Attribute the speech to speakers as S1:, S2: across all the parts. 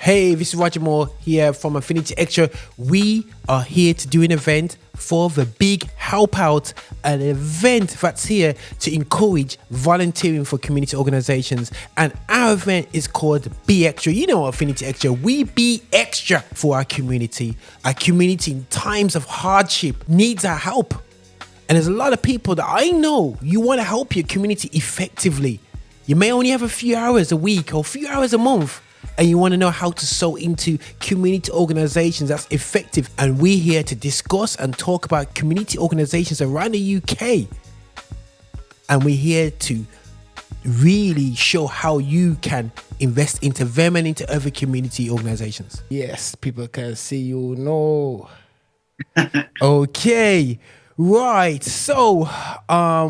S1: Hey, this is Roger Moore here from Affinity Xtra. We are here to do an event for the big help out, an event that's here to encourage volunteering for community organizations. And our event is called Be Extra. You know, Affinity Xtra, we be extra for our community. Our community in times of hardship needs our help. And there's a lot of people that I know you want to help your community effectively. You may only have a few hours a week or a few hours a month, and you want to know how to sow into community organizations that's effective. And we're here to discuss and talk about community organizations around the UK. And we're here to really show how you can invest into them and into other community organizations. Yes, people can see you know. Okay. Right, so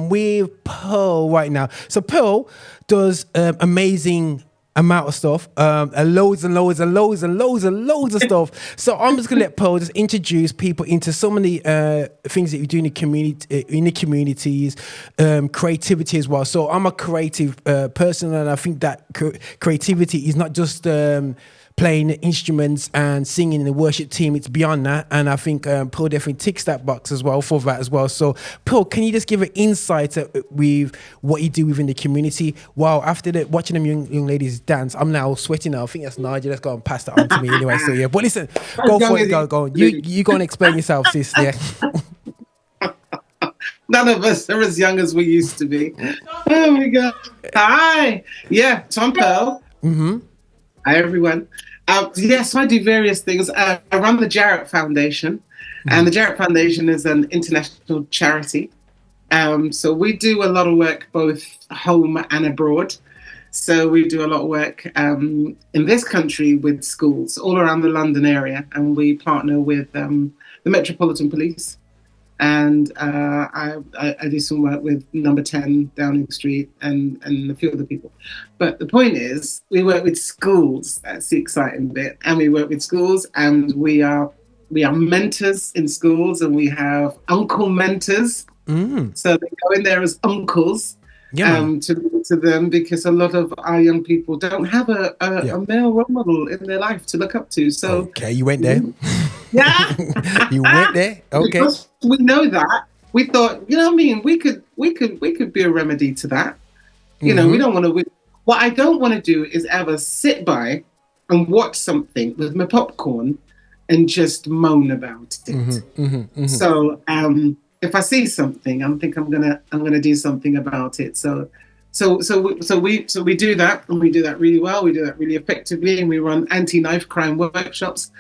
S1: with Pearl right now. So Pearl does amazing amount of stuff, loads and loads and loads and loads and loads of stuff. So I'm just gonna let Pearl just introduce people into so many things that you do in the communities, creativity as well. So I'm a creative person, and I think that creativity is not just playing instruments and singing in the worship team. It's beyond that, and I think Pearl definitely ticks that box as well for that as well. So Pearl, can you just give an insight with what you do within the community? Wow, after watching them young ladies dance, I'm now sweating now. I think that's Nigel. Let's go and pass that on to me anyway. So yeah, but listen, go for it. Go. You go and explain yourself, sis. Yeah.
S2: None of us are as young as we used to be. Oh my God. Hi. Yeah, so I'm Pearl.
S1: Mm-hmm.
S2: Hi, everyone. Yes, I do various things. I run the Jarrett Foundation, and the Jarrett Foundation is an international charity. So we do a lot of work both home and abroad. So we do a lot of work in this country with schools all around the London area, and we partner with the Metropolitan Police. And I do some work with Number 10 Downing Street and a few other people. But the point is, we work with schools. That's the exciting bit. And we work with schools, and we are mentors in schools, and we have uncle mentors. So they go in there as uncles to them, because a lot of our young people don't have a male role model in their life to look up to. So
S1: okay, you went there.
S2: Yeah.
S1: You went there. Okay.
S2: Because we know that. We thought, you know what I mean, we could be a remedy to that. You know, we don't want to. What I don't want to do is ever sit by and watch something with my popcorn and just moan about it. So if I see something, I'm gonna do something about it. So we do that, and we do that really well. We do that really effectively, and we run anti-knife crime workshops.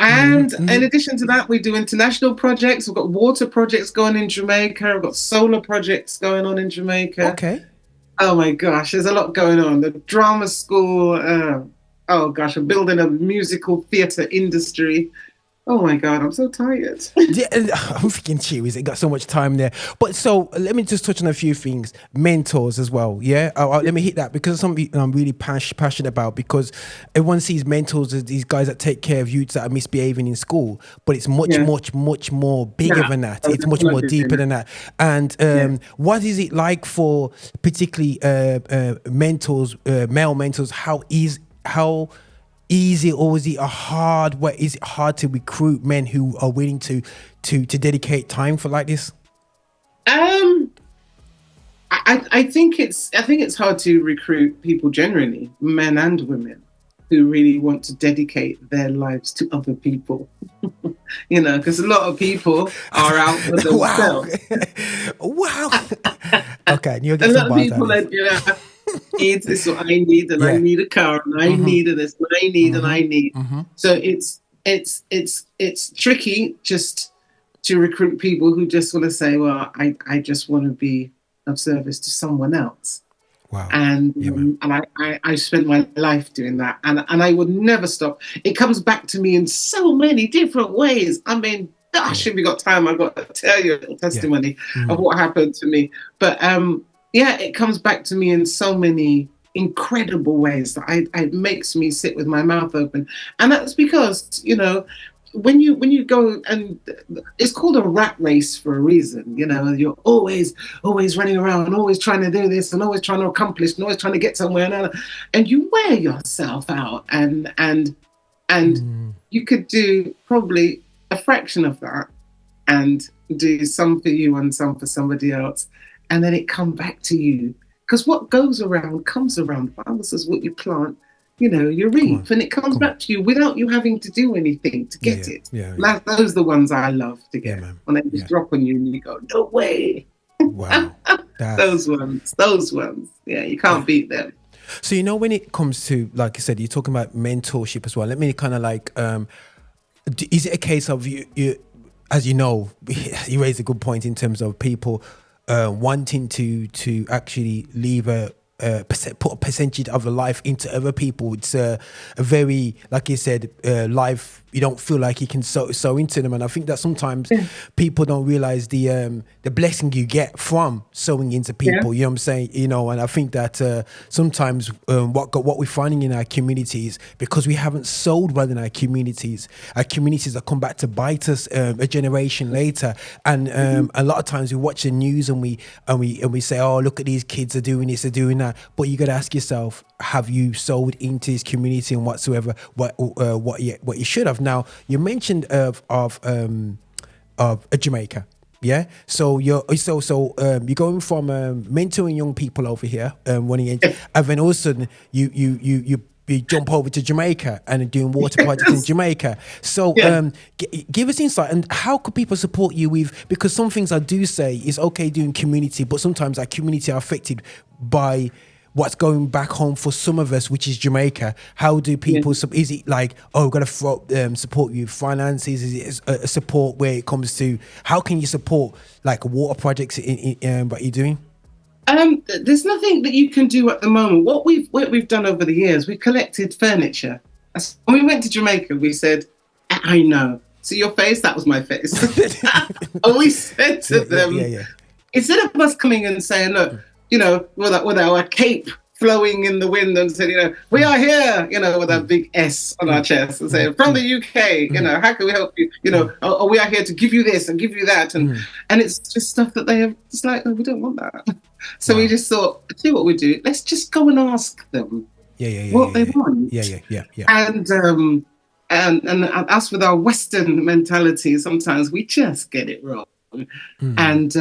S2: And in addition to that, we do international projects. We've got water projects going in Jamaica. We've got solar projects going on in Jamaica.
S1: Okay.
S2: Oh my gosh, there's a lot going on. The drama school. Oh gosh, I'm building a musical theatre industry. Oh my God, I'm so tired.
S1: Yeah, I'm thinking, cheers, it got so much time there. But so let me just touch on a few things. Mentors as well, yeah? Let me hit that, because it's something I'm really passionate about, because everyone sees mentors as these guys that take care of youths that are misbehaving in school. But it's much more bigger than that. It's much more deeper than that. And what is it like for particularly mentors, male mentors? How easy, or is it a hard way? Is it hard to recruit men who are willing to dedicate time for like this?
S2: I think it's hard to recruit people generally, men and women, who really want to dedicate their lives to other people. You know, because a lot of people are out for themselves.
S1: Wow. Okay, you'll get
S2: a
S1: some
S2: lot of people are, you know, needs this, what I need, and I need a car, and I need this, what I need, and I need. So it's tricky just to recruit people who just want to say, well, I just want to be of service to someone else.
S1: Wow.
S2: And I spent my life doing that, and I would never stop. It comes back to me in so many different ways. I mean, gosh, if we got time, I've got to tell you a little testimony of what happened to me. But it comes back to me in so many incredible ways that it makes me sit with my mouth open. And that's because, you know, when you go, and it's called a rat race for a reason, you know, you're always running around, always trying to do this and always trying to accomplish and always trying to get somewhere, and you wear yourself out, and you could do probably a fraction of that and do some for you and some for somebody else, and then it come back to you, because what goes around comes around. The Bible says what you plant, you know, you reap, and it comes back to you without you having to do anything to get it. Those are the ones I love to get, when they just drop on you and you go, no way.
S1: Wow.
S2: Those ones. Yeah, you can't beat them.
S1: So, you know, when it comes to, like you said, you're talking about mentorship as well. Let me kind of like, is it a case of you, as you know, you raised a good point in terms of people wanting to actually leave put a percentage of the life into other people. It's a very, like you said, life you don't feel like you can sow into them, and I think that sometimes people don't realize the blessing you get from sowing into people. You know what I'm saying? You know, and I think that sometimes what we're finding in our communities, because we haven't sowed well in our communities that come back to bite us a generation later. And a lot of times we watch the news and we say, oh, look at these kids are doing this, they're doing that. But you got to ask yourself, have you sowed into this community and whatsoever what you should have? Now, you mentioned of Jamaica, yeah. So you're going from mentoring young people over here, and then all of a sudden you jump over to Jamaica and doing water projects in Jamaica. So give us insight, and how could people support you with, because some things I do say is okay doing community, but sometimes our community are affected by what's going back home for some of us, which is Jamaica. How do people, is it like, oh, we've got to support you with finances? Is it a support where it comes to, how can you support like water projects in what you're doing?
S2: There's nothing that you can do at the moment. What we've done over the years, we collected furniture. When we went to Jamaica, we said, I know. See your face? That was my face. And we said to them, instead of us coming and saying, look, you know, with our cape flowing in the wind and said, you know, we are here, you know, with a big S on our chest and say, from the UK, you know, how can we help you? You know, or we are here to give you this and give you that. And it's just stuff that they have, it's like, oh, we don't want that. So we just thought, see what we do, let's just go and ask them what they want. And us with our Western mentality, sometimes we just get it wrong. And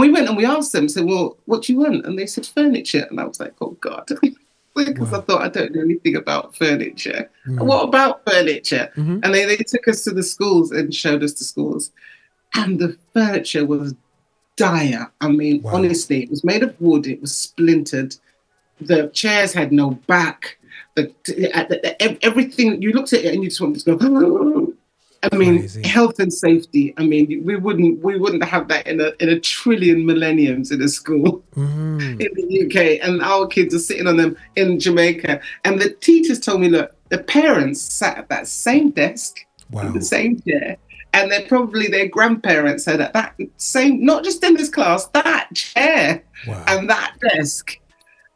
S2: we went and we asked them, said, well, what do you want? And they said furniture. And I was like, oh, God. Because I thought, I don't know anything about furniture. What about furniture? And they took us to the schools and showed us the schools. And the furniture was dire. I mean, honestly, it was made of wood. It was splintered. The chairs had no back. Everything, you looked at it and you just wanted to go, I mean, crazy. Health and safety. I mean, we wouldn't have that in a trillion millenniums in a school in the UK, and our kids are sitting on them in Jamaica. And the teachers told me, look, the parents sat at that same desk, in the same chair, and then probably their grandparents sat at that same, not just in this class, that chair and that desk,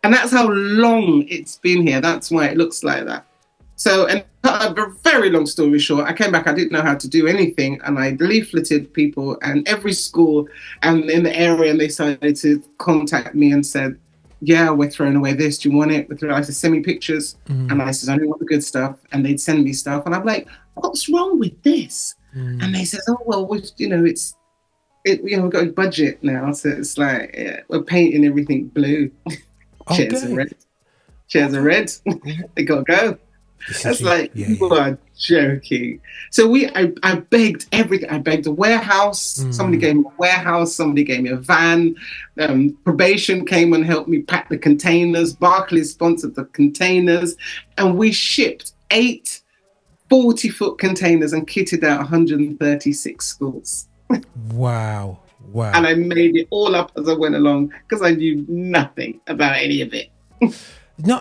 S2: and that's how long it's been here. That's why it looks like that. So, and a very long story short, I came back, I didn't know how to do anything, and I leafleted people and every school and in the area, and they started to contact me and said, yeah, we're throwing away this, do you want it? I said, send me pictures. And I said, I only want the good stuff. And they'd send me stuff. And I'm like, what's wrong with this? And they said, oh, well, we've got a budget now. So it's like, we're painting everything blue. Chairs are red. Chairs are red. They got to go. That's like, you are joking. So I begged everything. I begged a warehouse. Somebody gave me a warehouse. Somebody gave me a van. Probation came and helped me pack the containers. Barclays sponsored the containers. And we shipped 8 40-foot containers and kitted out 136 schools.
S1: Wow.
S2: And I made it all up as I went along because I knew nothing about any of it.
S1: No,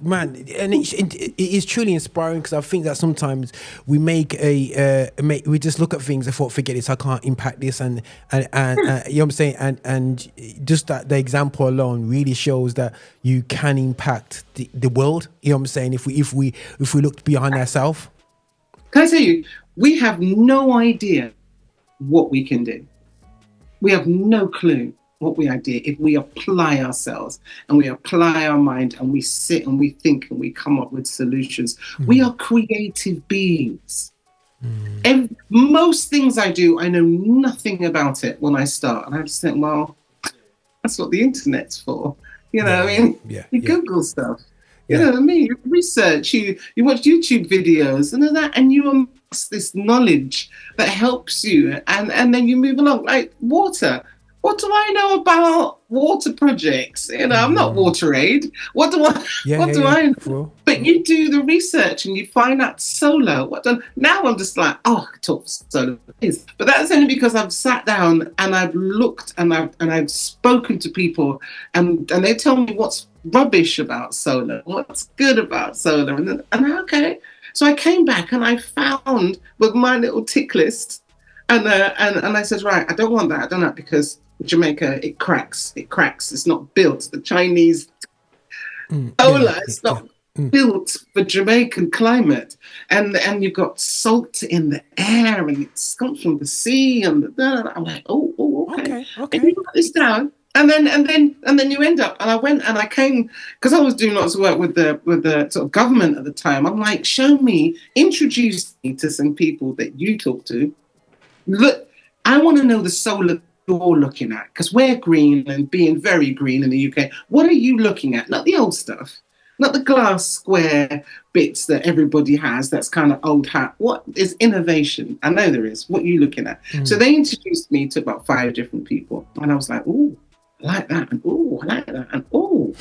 S1: man, and it is truly inspiring, because I think that sometimes we we just look at things and thought, forget this, I can't impact this, and you know what I'm saying, and just that the example alone really shows that you can impact the world. You know what I'm saying? If we looked behind ourselves.
S2: Can I tell you, we have no idea what we can do. We have no clue what we idea if we apply ourselves and we apply our mind and we sit and we think and we come up with solutions. We are creative beings. And most things I do, I know nothing about it when I start. And I just think, well, that's what the internet's for. You know what I mean? You Google stuff. You know what I mean? You research, you watch YouTube videos and all that, and you amass this knowledge that helps you. And then you move along. Like water. What do I know about water projects? You know, I'm not water aid. What do I know? But you do the research and you find out solar. Now I'm just like, oh, I could talk for solar. But that's only because I've sat down and I've looked and I've spoken to people and they tell me what's rubbish about solar, what's good about solar. And okay. So I came back and I found with my little tick list and I said, right, I don't want that. I don't know, because Jamaica, it cracks. It's not built. The Chinese solar, it's not built for Jamaican climate. And you've got salt in the air and it's comes from the sea. And I'm like, okay. And you put this down. And then you end up, and I went and I came, because I was doing lots of work with the sort of government at the time. I'm like, introduce me to some people that you talk to. Look, I want to know the solar you're looking at, because we're green and being very green in the UK. What are you looking at? Not the old stuff, not the glass square bits that everybody has. That's kind of old hat. What is innovation? I know there is. What are you looking at? So they introduced me to about 5 different people, and I was like, ooh, I like that, and ooh, I like that, and ooh,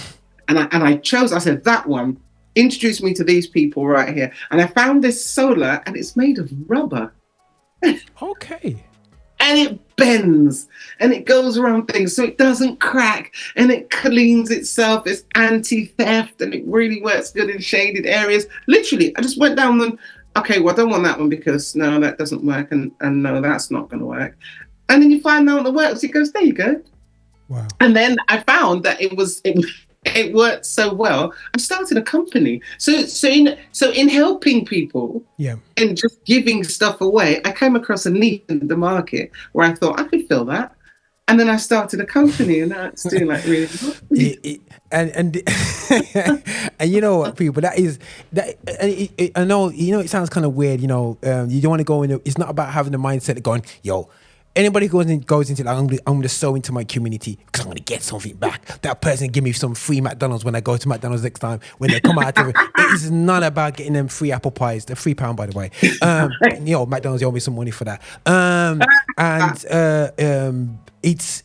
S2: and I chose. I said that one. Introduced me to these people right here, and I found this solar, and it's made of rubber.
S1: Okay.
S2: And it bends and it goes around things so it doesn't crack and it cleans itself. It's anti-theft and it really works good in shaded areas. Literally, I just went down and, okay, well, I don't want that one because no, that doesn't work. And no, that's not going to work. And then you find out that works. It goes, there you go.
S1: Wow.
S2: And then I found that it worked so well. I started a company. So in helping people and just giving stuff away, I came across a need in the market where I thought I could fill that. And then I started a company, and now it's doing like really well.
S1: And you know what, people, that is that. I know, it sounds kind of weird. You don't want to go in. It's not about having the mindset of going, yo. Anybody goes into like, I'm going to sow into my community because I'm going to get something back. That person give me some free McDonald's when I go to McDonald's next time. When they come out of it, it is not about getting them free apple pies. They're £3, by the way. McDonald's owe me some money for that. It's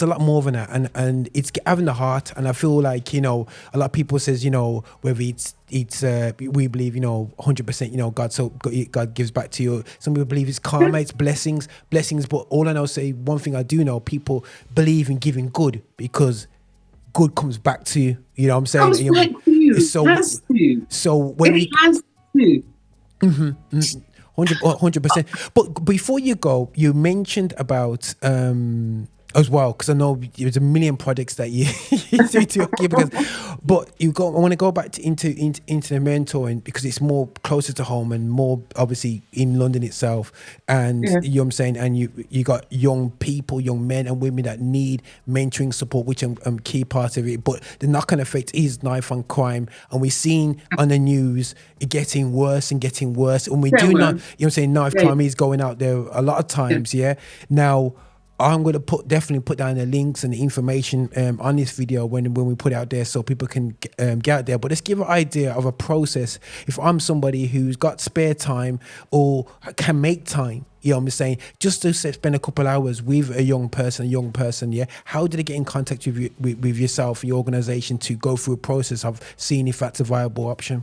S1: a lot more than that, and it's having the heart. And I feel like a lot of people says whether it's we believe 100% God gives back to you. Some people believe it's karma, it's blessings. But all I know, one thing I do know, people believe in giving good because good comes back to you. You know what I'm saying?
S2: Comes back to you.
S1: So when
S2: it has to.
S1: 100%. But before you go, you mentioned about as well, because I know there's a million projects that you do because, but I want to go back into the mentoring because it's more closer to home and more obviously in London itself, and you know what I'm saying, and you got young people, young men and women that need mentoring support, which I'm key part of it. But the knock-on effect is knife on crime, and we're seeing on the news it getting worse and getting worse. And we do not, knife crime is going out there a lot of times. Now, I'm going to definitely put down the links and the information on this video when we put it out there so people can get out there. But let's give an idea of a process. If I'm somebody who's got spare time or can make time, I'm saying, just to spend a couple hours with a young person, how do they get in contact with yourself, your organization, to go through a process of seeing if that's a viable option?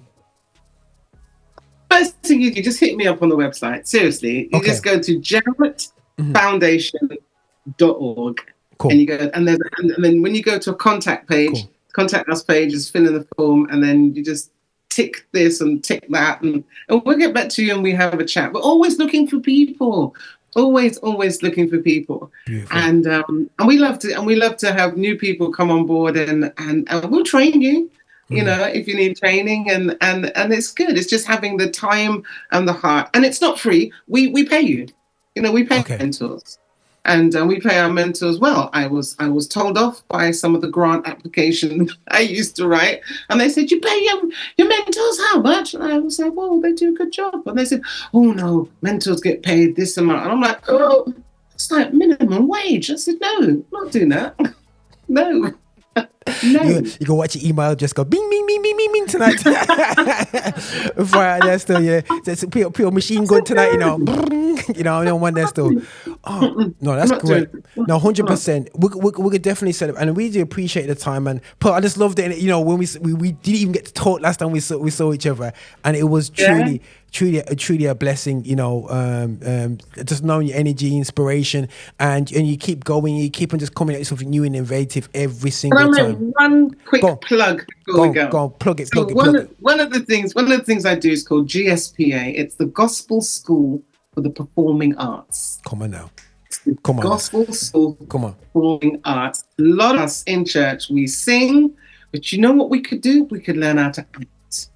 S2: First thing you do, just hit me up on the website. Seriously, you just go to Jarrett Foundation.org, cool. And you go, and then when you go to a contact page, contact us page, just fill in the form, and then you just tick this and tick that, and we'll get back to you and we have a chat. We're always looking for people, always looking for people. Beautiful. And we love to have new people come on board, and we'll train you. you know, if you need training, and it's good. It's just having the time and the heart, and it's not free. We pay you, you know, we pay mentors. And we pay our mentors well. I was told off by some of the grant applications I used to write, and they said, "You pay your mentors how much?" And I was like, "Well, they do a good job." And they said, "Oh no, mentors get paid this amount." And I'm like, "Oh, it's like minimum wage." I said, "No, I'm not doing that. No." No.
S1: You can watch your email just go bing bing bing bing bing bing tonight. Right there still, yeah. It's pure machine gun tonight, you know. You know, no one there still. Oh no, that's great. No, 100%. We could definitely set up, and we do appreciate the time. And Paul, I just loved it. You know, when we didn't even get to talk last time we saw each other, and it was truly a blessing. You know, just knowing your energy, inspiration, and you keep going. You keep on just coming at something new and innovative every single time.
S2: One quick plug before we go.
S1: Go on, plug it.
S2: One of the things I do is called GSPA. It's the Gospel School for the Performing Arts.
S1: Come on now.
S2: Gospel School for Performing Arts. A lot of us in church, we sing, but you know what we could do? We could learn how to act.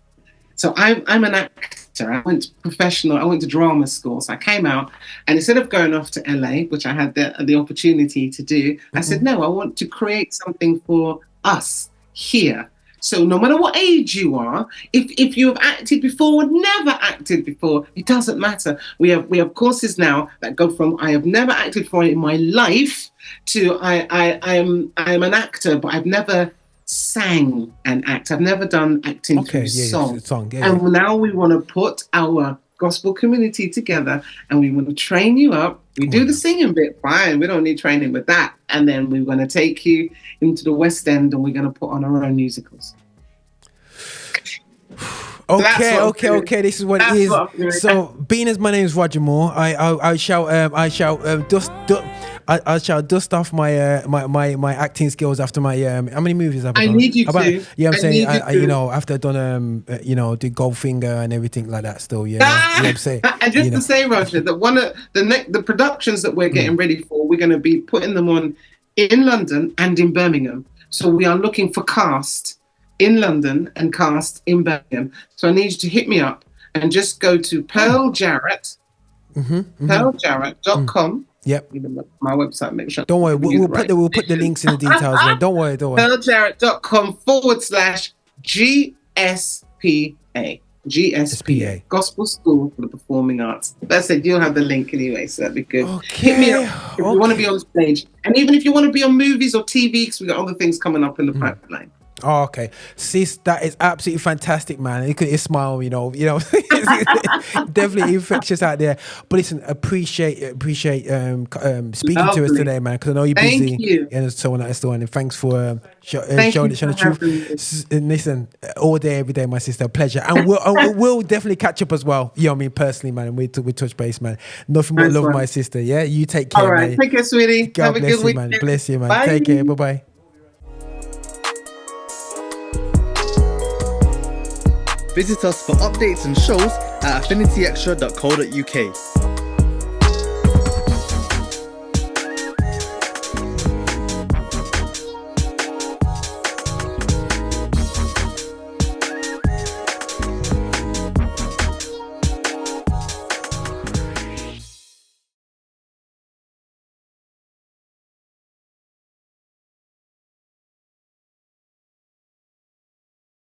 S2: So I'm an actor. I went to drama school. So I came out, and instead of going off to LA, which I had the opportunity to do, I said, no, I want to create something for us here. So no matter what age you are, if you have acted before or never acted before, it doesn't matter. We have courses now that go from I have never acted before in my life to I am an actor, but I've never sang and act. I've never done acting through song. And now we want to put our gospel community together, and we want to train you up. We do the singing bit, fine. We don't need training with that. And then we're going to take you into the West End, and we're going to put on our own musicals.
S1: Okay. This is what it is. So, being as my name is Roger Moore, I shall dust off my acting skills after my how many movies have I done?
S2: I need you to.
S1: Yeah, I'm saying you know, after I've done do Goldfinger and everything like that. Still, yeah. You know what I'm saying.
S2: And just to say, Roger, that one of the productions that we're getting ready for, we're going to be putting them on in London and in Birmingham. So we are looking for cast in London and cast in Birmingham. So I need you to hit me up and just go to Pearl Jarrett, pearljarrett.com.
S1: Yep.
S2: My website, make sure.
S1: Don't worry, we'll put the links in the details, man. Don't worry.
S2: pearljarrett.com/GSPA. GSPA, Gospel School for the Performing Arts. That's it. You'll have the link anyway, so that'd be good.
S1: Okay.
S2: Hit me up if you want to be on stage, and even if you want to be on movies or TV, because we got other things coming up in the pipeline.
S1: Oh, okay. Sis, that is absolutely fantastic, man. You could smile, you know, it's definitely infectious out there. But listen, appreciate speaking to us today, man, because I know you're busy.
S2: Thank you.
S1: And so on and so on. And thanks for showing the truth. And listen, all day, every day, my sister, pleasure. And we'll definitely catch up as well. You know what I mean, personally, man. And we touch base, man. Nothing but love, my sister. Yeah, you take care,
S2: all right, man. Take care, sweetie.
S1: God
S2: have
S1: bless
S2: a good
S1: you,
S2: weekend.
S1: man. Bless you, man.
S2: Bye.
S1: Take care. Bye-bye.
S3: Visit us for updates and shows at affinityextra.co.uk.